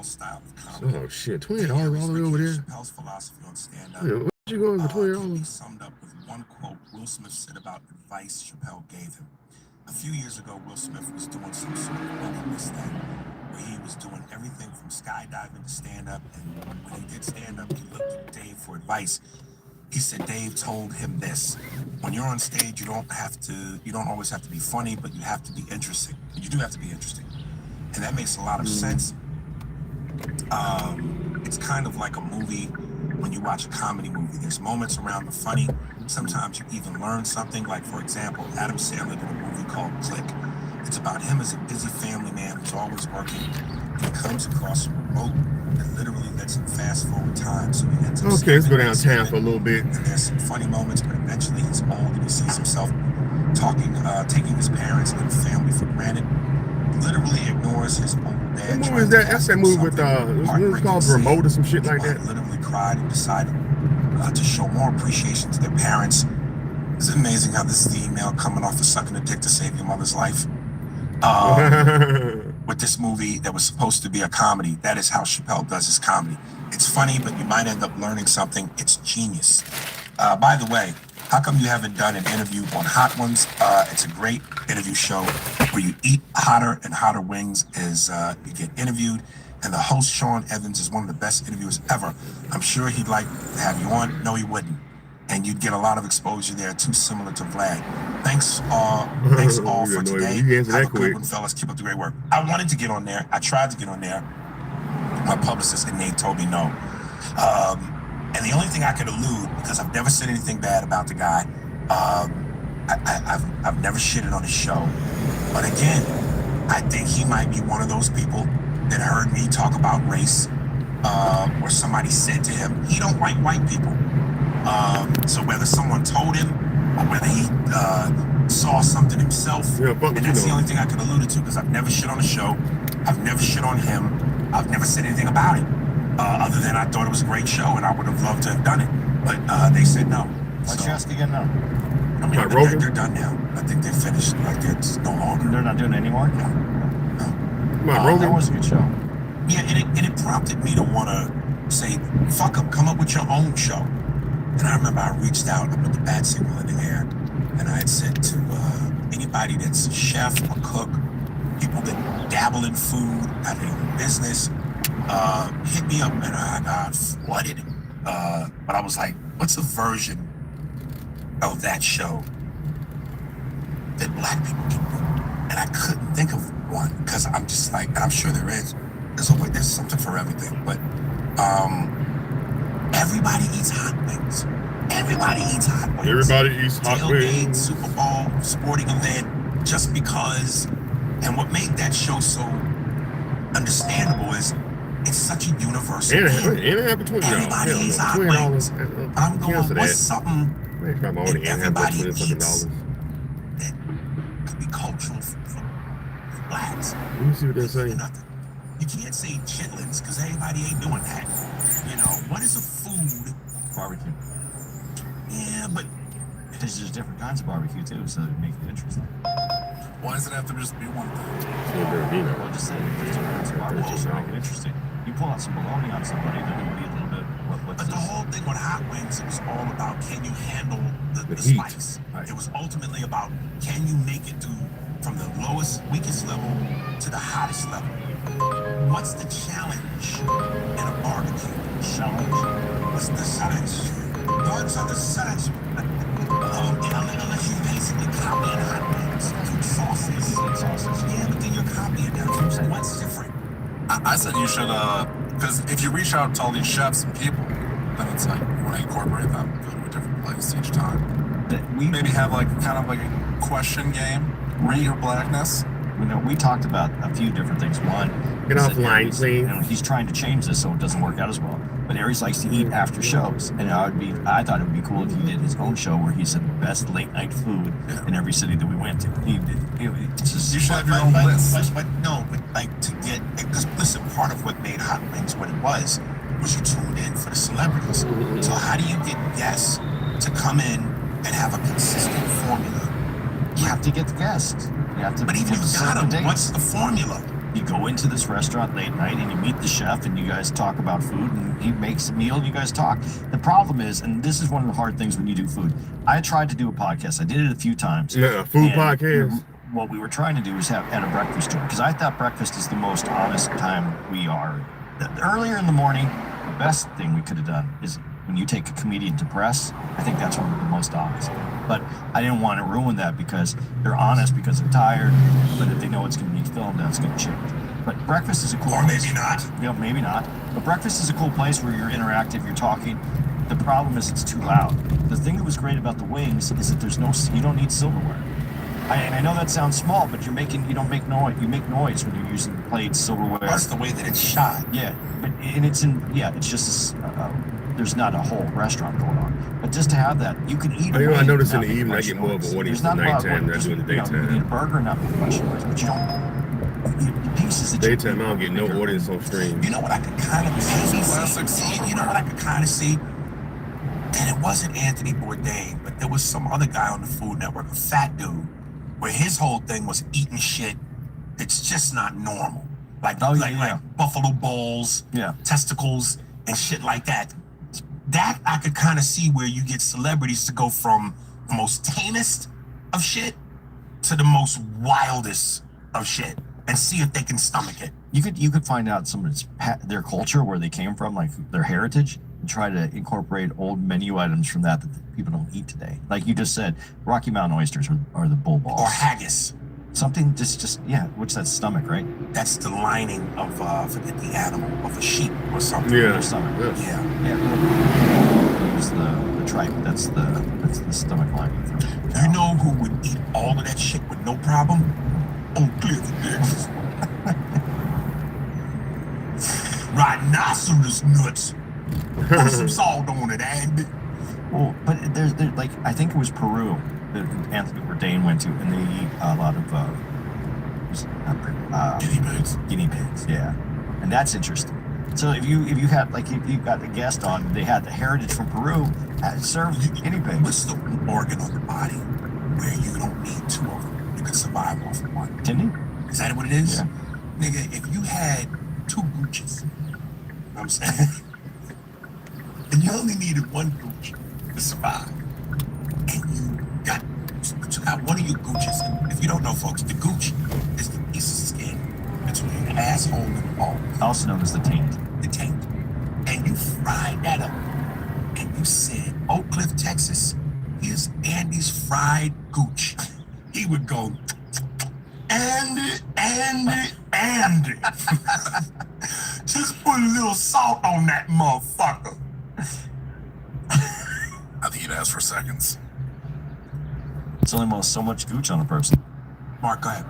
style of comedy. Oh shit, $20 all the way over there. Chappelle's philosophy on stand-up. Yeah, where'd you go for $20? Can be summed up with one quote Will Smith said about advice Chappelle gave him. A few years ago, Will Smith was doing some sort of bucket list thing where he was doing everything from skydiving to stand-up, and when he did stand-up, he looked at Dave for advice. He said Dave told him this: when you're on stage, you don't always have to be funny, but you have to be interesting. You do have to be interesting. And that makes a lot of sense. It's kind of like a movie. When you watch a comedy movie, there's moments around the funny. Sometimes you even learn something. Like, for example, Adam Sandler did a movie called Click. It's about him as a busy family man who's always working. And he comes across a remote that literally lets him fast forward time. So he ends up okay, let's go downtown for a little bit. And there's some funny moments, but eventually he's old and he sees himself taking his parents and family for granted. Literally ignores his old dad. What movie is that? That's that movie with it's called Remote or some shit like that. Literally cried and decided to show more appreciation to their parents. It's amazing how this is the email coming off of sucking a dick to save your mother's life. With this movie that was supposed to be a comedy, that is how Chappelle does his comedy. It's funny, but you might end up learning something. It's genius. By the way, how come you haven't done an interview on Hot Ones? It's a great interview show where you eat hotter and hotter wings as you get interviewed. And the host, Sean Evans, is one of the best interviewers ever. I'm sure he'd like to have you on. No, he wouldn't. And you'd get a lot of exposure there, too similar to Vlad. Thanks all for today. Have a good one, fellas. Keep up the great work. I wanted to get on there. I tried to get on there. My publicist and Nate told me no. And the only thing I could allude, because I've never said anything bad about the guy, I've never shitted on his show. But again, I think he might be one of those people that heard me talk about race, or somebody said to him, he don't like white people. So whether someone told him or whether he saw something himself, and that's the only thing I could allude to, because I've never shit on the show, I've never shit on him, I've never said anything about it, other than I thought it was a great show and I would have loved to have done it, but they said no. Why'd you ask again now? I mean, they're done now. I think they're finished. Like, it's no longer. They're not doing it anymore? No. That was a good show. Yeah, and it prompted me to want to say, fuck them, come up with your own show. And I remember I reached out, I put the bat signal in the air, and I had said to anybody that's a chef or cook, people that dabble in food, have their own business, hit me up, and I got flooded. But I was like, what's a version of that show that black people can do? And I couldn't think of one, because I'm just like, and I'm sure there is. There's something for everything, but everybody eats hot wings. Everybody eats hot wings. Everybody eats hot Tailgate, wings. Super Bowl, sporting event, just because. And what made that show so understandable is it's such a universal thing. Everybody eats hot wings. I'm going, what's something that everybody eats that could be cultural for blacks? Let me see what they're saying. Nothing. You can't say chitlins because everybody ain't doing that. You know, what is a food? Barbecue. Yeah, but there's just different kinds of barbecue too, so it makes it interesting. Why does it have to just be one thing? Well, just saying, there's different kinds of barbecue, so make it interesting. You pull out some bologna on somebody, then it'll be a little bit. But the whole thing with hot wings, it was all about, can you handle the spice? Right. It was ultimately about, can you make it from the lowest, weakest level to the hottest level? What's the challenge in a barbecue? Challenge? What's the challenge? Words are the challenge. Unless you basically copying hot wings, sauces. Yeah, but then you're copying them. What's different? I said you should, because if you reach out to all these chefs and people, then it's like, you want to incorporate them, go to a different place each time. Maybe have kind of like a question game, rate your blackness. We talked about a few different things. One, get offline, please. He's trying to change this so it doesn't work out as well. But Aries likes to eat after shows, and I thought it would be cool if he did his own show where he said the best late night food in every city that we went to. You should have your own list. But like to get, because listen, part of what made Hot Wings what it was you tuned in for the celebrities. So how do you get guests to come in and have a consistent formula? You have to get the guests. But even if you got them, what's the formula? You go into this restaurant late night and you meet the chef and you guys talk about food and he makes a meal and you guys talk. The problem is, and this is one of the hard things when you do food. I tried to do a podcast. I did it a few times. Yeah, food And podcast. What we were trying to do is have at a breakfast tour because I thought breakfast is the most honest time we are. Earlier in the morning, the best thing we could have done is when you take a comedian to press. I think that's when we're the most honest. But I didn't want to ruin that because they're honest because they're tired. But if they know it's going to be filmed, that's going to change. But breakfast is a cool Or place. maybe not. Yeah, maybe not. But breakfast is a cool place where you're interactive, you're talking. The problem is it's too loud. The thing that was great about the wings is that you don't need silverware. And I know that sounds small, but you don't make noise. You make noise when you're using plates, silverware. That's the way that it's shot. Yeah, it's just there's not a whole restaurant going on. But just to have that, you can eat. I notice in not the make evening I much get more of noise. an audience There's at not a lot of nighttime work. than I do in the You know, you daytime. eat a burger and not make much noise, but you don't. The pieces that Daytime, I don't get no audience on stream. You know what I could kind of see? Classics. You know what I could kind of see? And it wasn't Anthony Bourdain, but there was some other guy on the Food Network, a fat dude, where his whole thing was eating shit that's just not normal. Like buffalo balls, testicles, and shit like that. That I could kind of see where you get celebrities to go from the most tamest of shit to the most wildest of shit and see if they can stomach it. You could find out some of their culture, where they came from, like their heritage, and try to incorporate old menu items from that people don't eat today. Like you just said, Rocky Mountain oysters are the bull balls. Or haggis. Something which that's stomach, right? That's the lining of forget the animal, of a sheep or something. Yeah. Their stomach. Yeah. Use the tripe. That's the stomach lining. You know who would eat all of that shit with no problem? Oak Cliff Texas. Rhinoceros nuts. Put some salt on it, Andy. Well, but there's like I think it was Peru that Anthony Bourdain went to, and they eat a lot of guinea pigs. Yeah, and that's interesting. So if you got a guest on, they had the heritage from Peru, served guinea pigs. What's the organ on the body where you don't need two of them? You can survive off of one. Kidney? Is that what it is? Yeah. Nigga, if you had two gooches, you know what I'm saying? And you only needed one gooch to survive. And you got one of your gooches. And if you don't know, folks, the gooch is the piece of skin between the asshole and the ball. Also known as the taint. The taint. And you fried that up. And you said, Oak Cliff, Texas, here's Andy's fried gooch. He would go, Andy. Just put a little salt on that motherfucker. I think he'd ask for seconds. It's only so much gooch on a person. Mark, go ahead.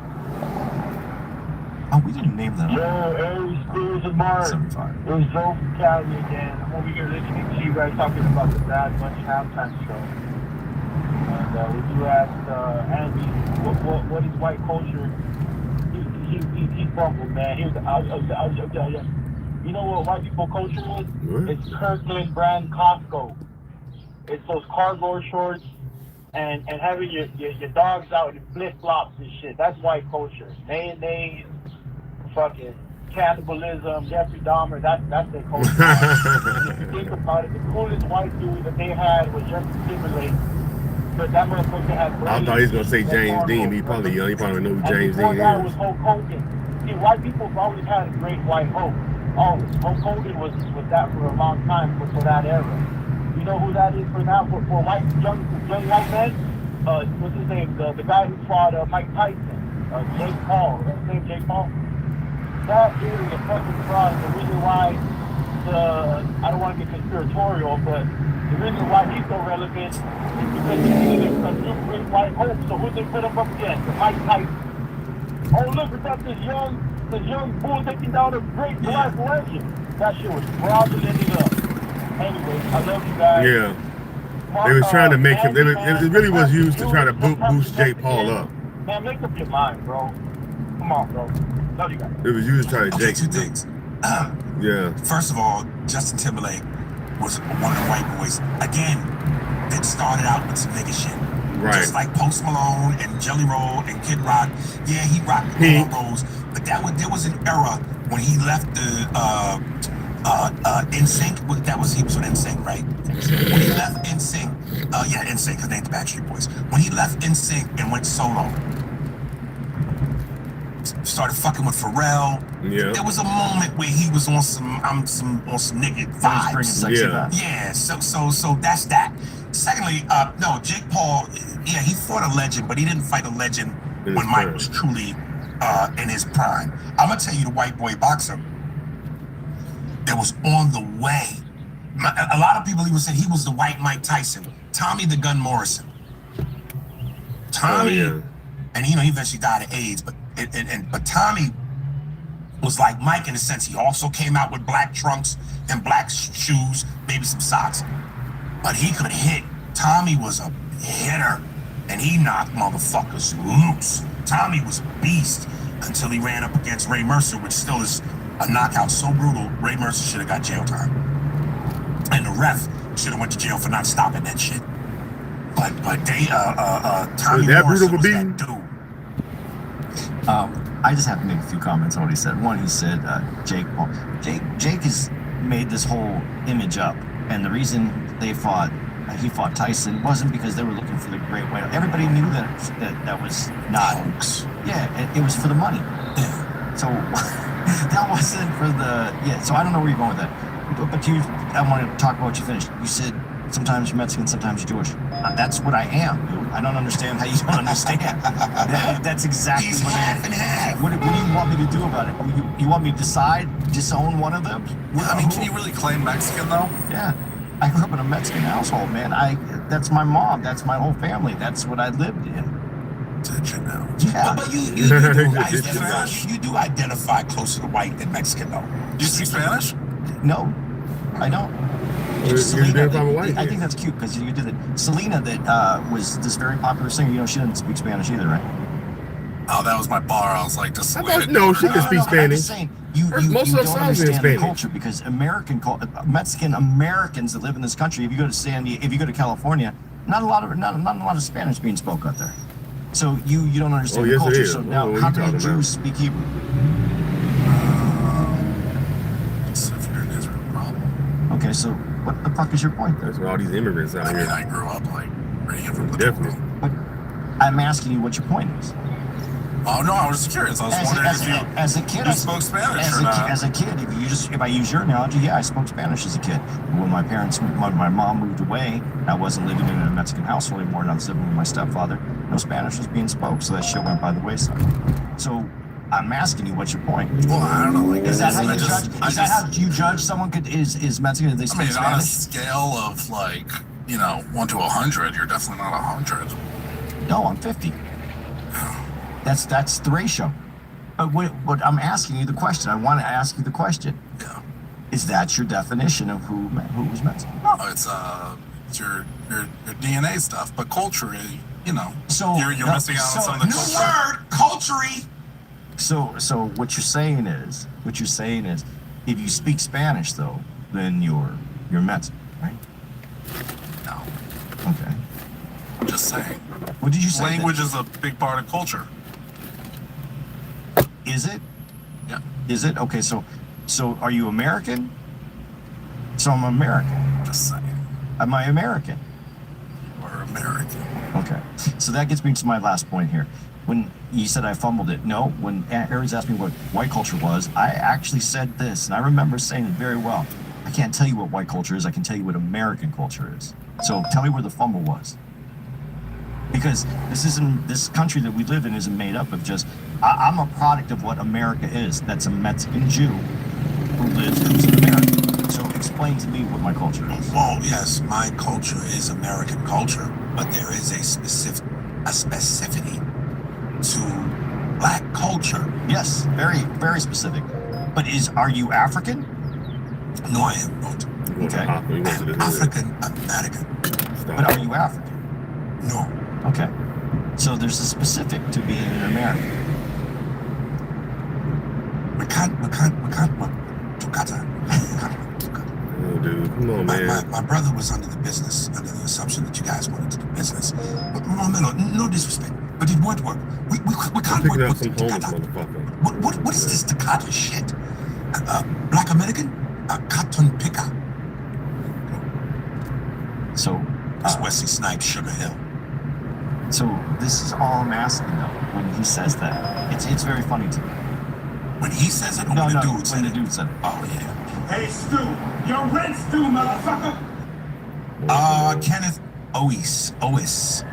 Oh, we didn't name that. Yo, Aries, Spears, and Mark. 75. It was Joe from Cali again. I'm over here listening to you guys talking about the Bad Bunch halftime show. And when you asked Andy what is white culture, he fumbled, man. I'll tell you. You know what white people culture is? What? It's Kirkland brand Costco. It's those cargo shorts and having your dogs out in flip-flops and shit. That's white culture. Mayonnaise, fucking cannibalism, Jeffrey Dahmer, that's their culture. If you think about it, the coolest white dude that they had was Justin Timberlake. But that motherfucker had I thought he was gonna say James Dean. He probably young. He probably know who James Dean that was is. Hulk Hogan. See, white people have always had a great white hope. Always. Hulk Hogan was that for a long time for that era. You know who that is for now? For young white men? What's his name? The guy who fought Mike Tyson. Jake Paul. That's his name, Jake Paul? That is a fucking fraud. The reason why I don't want to get conspiratorial, but the reason why he's so relevant is because he's a new great white hope. So who they put him up against? Mike Tyson. Oh, look at this young bull taking down a great black legend. That shit was fraudulent up. Anyway, I love you guys. Yeah. They was trying to make him. It really was used to try to boost Jake Paul up. Man, make up your mind, bro. Come on, bro. Love you guys. It was used to try to Okay, Jake. two things. Yeah. First of all, Justin Timberlake was one of the white boys, again, that started out with some nigga shit. Right. Just like Post Malone and Jelly Roll and Kid Rock. Yeah, he rocked the cornrows, but there was an era when he left the NSYNC. He was with NSYNC, right? When he left NSYNC, NSYNC, because they ain't the Backstreet Boys. When he left NSYNC and went solo, started fucking with Pharrell. Yeah. There was a moment where he was on some nigga vibes. Yeah. So that's that. Secondly, no, Jake Paul. Yeah, he fought a legend, but he didn't fight a legend when Mike was truly in his prime. I'm gonna tell you, the white boy boxer that was on the way. A lot of people even said he was the white Mike Tyson, Tommy the Gun Morrison. Tommy, and he eventually died of AIDS, but Tommy was like Mike in a sense. He also came out with black trunks and black shoes, maybe some socks, but he could hit. Tommy was a hitter, and he knocked motherfuckers loose. Tommy was a beast until he ran up against Ray Mercer, which still is a knockout so brutal. Ray Mercer should have got jail time, and the ref should have went to jail for not stopping that shit. But Tommy Morrison was that dude. I just have to make a few comments on what he said. One, he said Jake Paul. Jake has made this whole image up, and the reason he fought Tyson wasn't because they were looking for the great white. Everybody knew that was not. Yeah, it was for the money. Yeah. So that wasn't for the. Yeah. So I don't know where you're going with that. But I want to talk about what you finished. You said sometimes you're Mexican, sometimes you're Jewish. That's what I am, dude. I don't understand how you don't understand. That's exactly He's what half and half. What do you want me to do about it? You want me to disown one of them? I mean, can you really claim Mexican though? Yeah. I grew up in a Mexican household, man. That's my mom. That's my whole family. That's what I lived in. Did you know? Yeah. But you do identify closer to white than Mexican, though. Do you speak Spanish? No, I don't. I think that's cute because you did it. Selena, that was this very popular singer. She doesn't speak Spanish either, right? Oh, that was my bar. I was like, just No, she can speak Spanish. I'm just saying, you don't understand the culture because Mexican Americans that live in this country. If you go to California, not a lot of Spanish being spoke out there. So you don't understand the culture. So now, how many Jews speak Hebrew? Okay, so what the fuck is your point there? That's where all these immigrants out here. I grew up like bringing from the Definitely. But I'm asking you what your point is. Oh no, I was just curious. I was wondering if you spoke Spanish or not. As a kid, if I use your analogy, yeah, I spoke Spanish as a kid. When my mom moved away, I wasn't living in a Mexican household anymore, and I was living with my stepfather. No Spanish was being spoke, so that shit went by the wayside. So I'm asking you, what's your point? Well, I don't know. Like, is that how you judge? Is that how you judge someone is Mexican? They speak Spanish? On a scale of 1 to 100, you're definitely not 100. No, I'm 50. That's the ratio. But what I'm asking you the question. I want to ask you the question. Yeah. Is that your definition of who was Mexican? No, it's your DNA stuff, but culturally, So you're missing out on some of the culture. New word, culture-y. So what you're saying is, if you speak Spanish though, then you're Mexican, right? No. Okay. I'm just saying. What did you say? Language is a big part of culture. Is it? Yeah. Is it? Okay, so are you American? So I'm American. Just saying. Am I American? We're American. Okay. So that gets me to my last point here. When you said I fumbled it, no, when Aries asked me what white culture was, I actually said this, and I remember saying it very well. I can't tell you what white culture is, I can tell you what American culture is. So tell me where the fumble was. Because this country that we live in isn't made up of just, I'm a product of what America is. That's a Mexican Jew who's in America. So explain to me what my culture is. Well, yes, my culture is American culture, but there is a specificity to black culture. Yes, very, very specific. But are you African? No, I am not. Okay. I'm African American. But are you African? No. Okay. So there's a specific to being an American. Oh, dude, come on, man. My brother was under the assumption that you guys wanted to do business. But no disrespect. But it won't work. We can't work with some homeless motherfucker. What is hot as shit. Black American, cotton picker. So, That's Wesley Snipes, Sugar Hill. so this is all I'm asking though. When he says that, it's very funny to me. When he says it, or No, when no, the dude said when the it? dude said it. Oh, yeah. Hey, Stu, you're rent Stu, motherfucker. Kenneth Ois,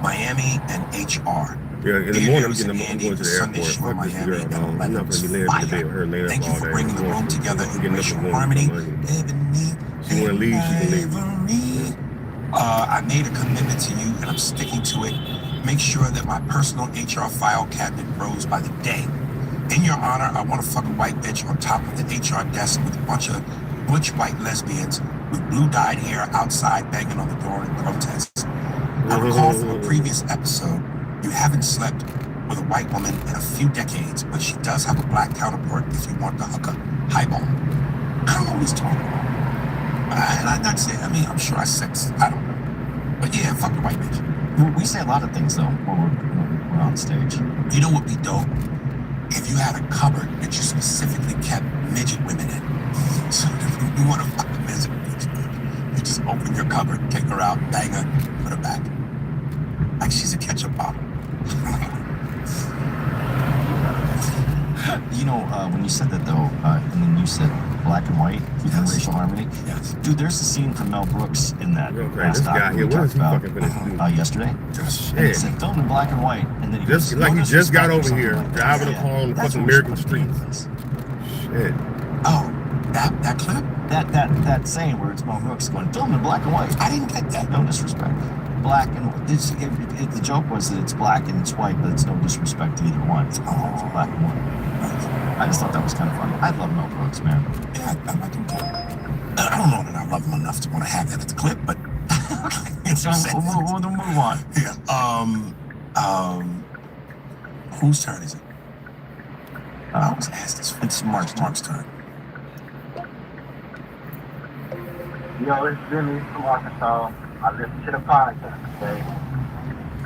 Miami and HR. Yeah, in the morning I'm getting I'm going to the airport. Fuck this girl, man. I'm not gonna be laying in the bed with her laying up Thank you all for day. bringing the room together I'm in getting up racial and going harmony. for money. Ebony, She wanna leave, she can leave. Ivory. I made a commitment to you and I'm sticking to it. Make sure that my personal HR file cabinet grows by the day. In your honor, I want to fuck a white bitch on top of the HR desk with a bunch of butch white lesbians with blue dyed hair outside banging on the door in protest. I recall from a previous episode, you haven't slept with a white woman in a few decades, but she does have a black counterpart if you want to hook up highball. I don't know what he's talking about. And I'm not saying, I mean, I'm sure I sex, I don't know. But yeah, fuck the white bitch. We say a lot of things though when we're on stage. You know what would be dope? If you had a cupboard that you specifically kept midget women in. So if you want to fuck a midget bitch, you just open your cupboard, take her out, bang her, put her back. Like she's a ketchup bottle. You know, when you said that though, and then you said black and white and Yes. racial harmony. Yes. Dude, there's a scene from Mel Brooks in that Okay, last this guy doc we here, what talked is he about fucking finna do? yesterday. Just And it Shit. said filmed in black and white, and then he Just goes, like "No he just got disrespect," or over something here, like that. driving a car on the That's fucking what we should American put in streets. this. Shit. oh, that clip? That saying where it's Mel Brooks going, filmed in black and white. I didn't get that. No disrespect. Black and the joke was that it's black and it's white, but it's no disrespect to either one. It's black and white. I just thought that was kind of funny. I love Mel Brooks, man. Yeah, I like him too. I don't know that I love him enough to want to have that at the clip, but it's So we'll move on. yeah. Whose turn is it? I was asked this. It's Mark's turn. Mark's turn. Yo, it's Jimmy from Arkansas. I listen to the podcast today.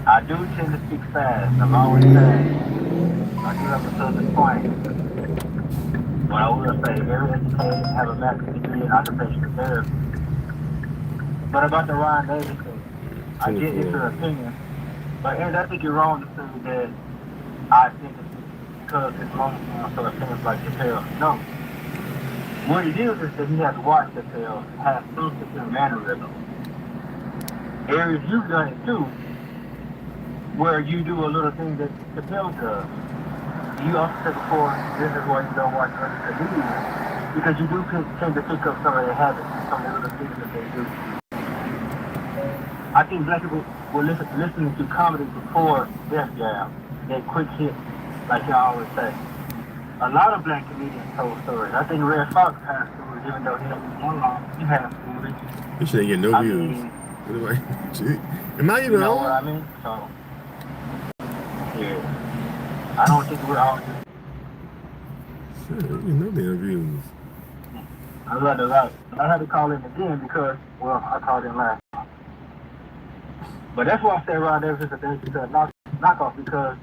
I do tend to speak fast. I'm always fast. I do have a southern twang. But I will say, very educated, have a master's degree in occupational therapy. But about the Ryan Davis thing, I get your opinion. But Ed, I think you're wrong to say that I think it's because it's long so it seems like Chappelle. No. What it is that he has watched Chappelle have some particular mannerism. Areas you've done it too, where you do a little thing that Chappelle does. You also said before, this is why you don't watch other comedians, because you do tend to pick up some of their habits, some of the little things that they do. I think black people were listening to comedy before Def Jam. They quick hit, like y'all always say. A lot of black comedians told stories. I think Red Fox has stories, even though he hasn't one long, he has stories. This shit ain't getting no I views. mean, Anyway, shit. Am I you even know what I on? mean? So, yeah. I don't think we're all just, Shit, ain't no damn views. I love it, right? I had to call in again because, well, I called in last time. But that's why I say Rod Davis is a dangerous knockoff, because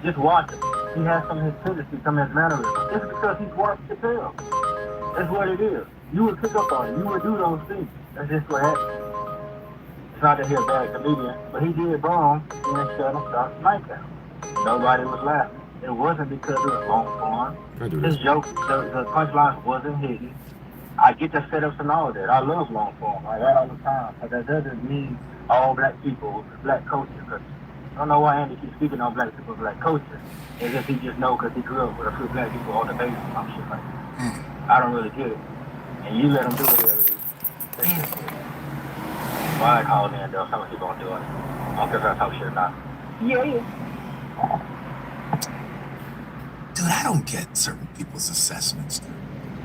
just watch him. He has some of his tendencies, some of his mannerisms. Just because he's watched Chappelle. That's what it is. You would pick up on it. You would do those things. That's just what happens. It's not that he's a bad comedian, but he did wrong and shut him stop Nightcap. Nobody was laughing. It wasn't because it was long form. I do His this. jokes, the punchlines wasn't hitting. I get the setups and all that. I love long form. I write all the time. But that doesn't mean all black people, black culture. Cause I don't know why Andy keeps speaking on black people, black culture. As if he just know because he grew up with a few black people on the base or some shit like that. I don't really get it. And you let them do whatever it is. Why I call in though, some people don't do it. I don't care if I talk shit or not. Yeah. Dude, I don't get certain people's assessments.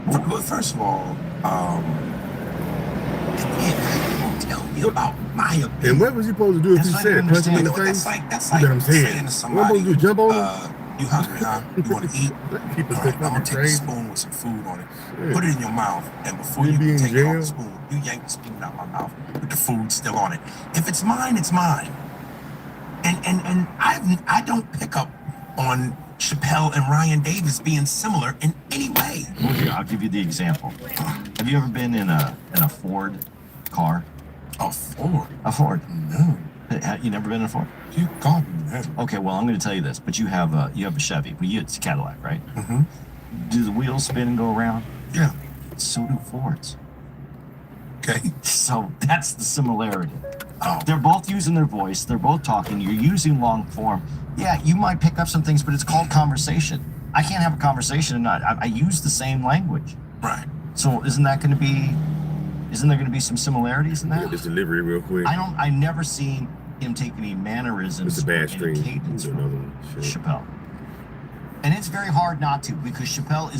Well, first of all, you won't tell me about my opinion. And what was he supposed to do if he That's said like punch him in the That's face? that's You like let him say it. saying to What somebody, am I supposed to do? Jump on him? you hungry, huh? You want to eat? Black people All so right, I'm gonna fucking take a crazy. spoon with some food on it. Shit. Put it in your mouth, and before You you be in take it off jail? the spoon, you yank the spoon out my mouth with the food still on it. If it's mine, it's mine. And I don't pick up on Chappelle and Ryan Davis being similar in any way. Well, here, I'll give you the example. Have you ever been in a Ford car? Oh, Ford. A Ford? No. You never been in a Ford? You God, no. Okay, well, I'm going to tell you this, but you have a Chevy. Well, it's a Cadillac, right? Mm-hmm. Do the wheels spin and go around? Yeah. So do Fords. Okay. So that's the similarity. Oh. They're both using their voice. They're both talking. You're using long form. Yeah, you might pick up some things, but it's called conversation. I can't have a conversation and not. I use the same language. Right. So isn't there going to be some similarities in Yeah, that? this delivery real quick. I never seen him take any mannerisms It's a bad or stream. any cadence It's from another one. Shit. Chappelle. And it's very hard not to, because Chappelle is